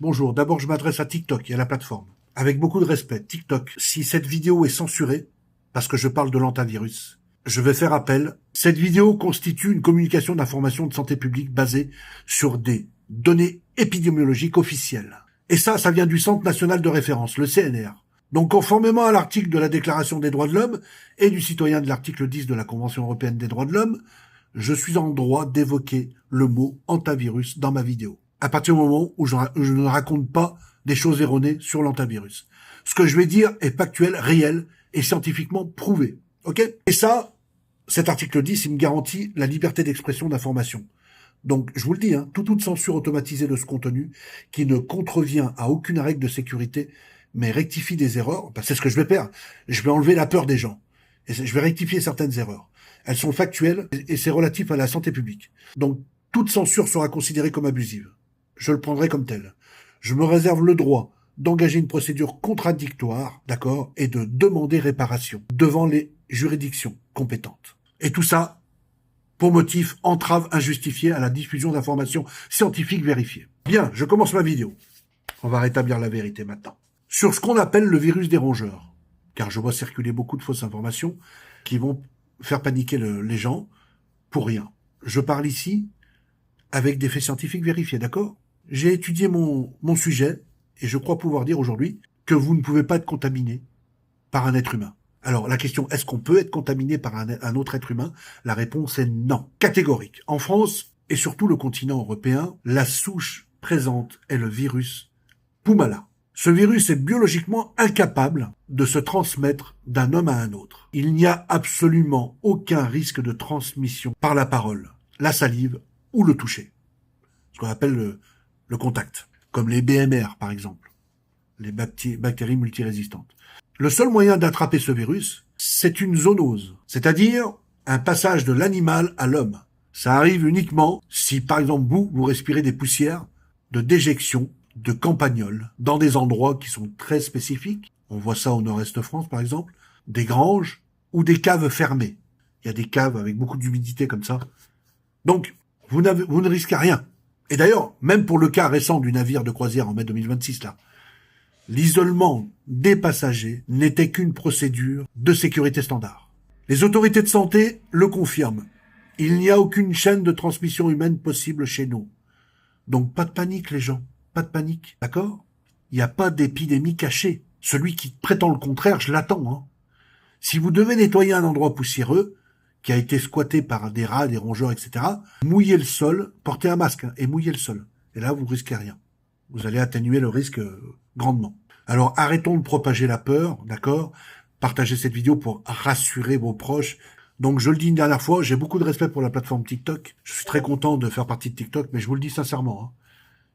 Bonjour, d'abord je m'adresse à TikTok et à la plateforme. Avec beaucoup de respect, TikTok, si cette vidéo est censurée, parce que je parle de l'antivirus, je vais faire appel. Cette vidéo constitue une communication d'information de santé publique basée sur des données épidémiologiques officielles. Et ça vient du Centre national de référence, le CNR. Donc, conformément à l'article de la Déclaration des droits de l'homme et du citoyen de l'article 10 de la Convention européenne des droits de l'homme, je suis en droit d'évoquer le mot antivirus dans ma vidéo. À partir du moment où je ne raconte pas des choses erronées sur l'antivirus. Ce que je vais dire est factuel, réel et scientifiquement prouvé. Ok? Et ça, cet article 10, il me garantit la liberté d'expression d'information. Donc, je vous le dis, toute censure automatisée de ce contenu qui ne contrevient à aucune règle de sécurité, mais rectifie des erreurs, c'est ce que je vais faire. Je vais enlever la peur des gens. Et je vais rectifier certaines erreurs. Elles sont factuelles et c'est relatif à la santé publique. Donc, toute censure sera considérée comme abusive. Je le prendrai comme tel. Je me réserve le droit d'engager une procédure contradictoire, d'accord, et de demander réparation devant les juridictions compétentes. Et tout ça pour motif entrave injustifiée à la diffusion d'informations scientifiques vérifiées. Bien, je commence ma vidéo. On va rétablir la vérité maintenant. Sur ce qu'on appelle le virus des rongeurs, car je vois circuler beaucoup de fausses informations qui vont faire paniquer les gens pour rien. Je parle ici avec des faits scientifiques vérifiés, d'accord? J'ai étudié mon sujet et je crois pouvoir dire aujourd'hui que vous ne pouvez pas être contaminé par un être humain. Alors, la question, est-ce qu'on peut être contaminé par un autre être humain? La réponse est non. Catégorique. En France, et surtout le continent européen, la souche présente est le virus Pumala. Ce virus est biologiquement incapable de se transmettre d'un homme à un autre. Il n'y a absolument aucun risque de transmission par la parole, la salive ou le toucher. Ce qu'on appelle le contact. Comme les BMR, par exemple. Les bactéries multirésistantes. Le seul moyen d'attraper ce virus, c'est une zoonose, c'est-à-dire un passage de l'animal à l'homme. Ça arrive uniquement si, par exemple, vous respirez des poussières de déjection de campagnols dans des endroits qui sont très spécifiques. On voit ça au nord-est de France, par exemple, des granges ou des caves fermées. Il y a des caves avec beaucoup d'humidité comme ça. Donc, vous ne risquez rien. Et d'ailleurs, même pour le cas récent du navire de croisière en mai 2026, là, l'isolement des passagers n'était qu'une procédure de sécurité standard. Les autorités de santé le confirment. Il n'y a aucune chaîne de transmission humaine possible chez nous. Donc pas de panique les gens, pas de panique, d'accord? Il n'y a pas d'épidémie cachée. Celui qui prétend le contraire, je l'attends. Si vous devez nettoyer un endroit poussiéreux, qui a été squatté par des rats, des rongeurs, etc., mouillez le sol, portez un masque et mouillez le sol. Et là, vous risquez rien. Vous allez atténuer le risque grandement. Alors, arrêtons de propager la peur, d'accord? Partagez cette vidéo pour rassurer vos proches. Donc, je le dis une dernière fois, j'ai beaucoup de respect pour la plateforme TikTok. Je suis très content de faire partie de TikTok, mais je vous le dis sincèrement.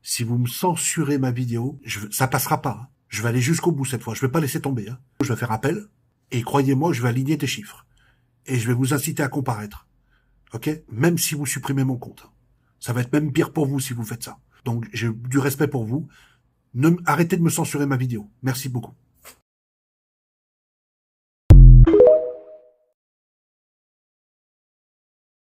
Si vous me censurez ma vidéo, ça passera pas. Je vais aller jusqu'au bout cette fois. Je vais pas laisser tomber. Je vais faire appel. Et croyez-moi, je vais aligner des chiffres. Et je vais vous inciter à comparaître. Ok? Même si vous supprimez mon compte. Ça va être même pire pour vous si vous faites ça. Donc, j'ai du respect pour vous. Arrêtez de me censurer ma vidéo. Merci beaucoup.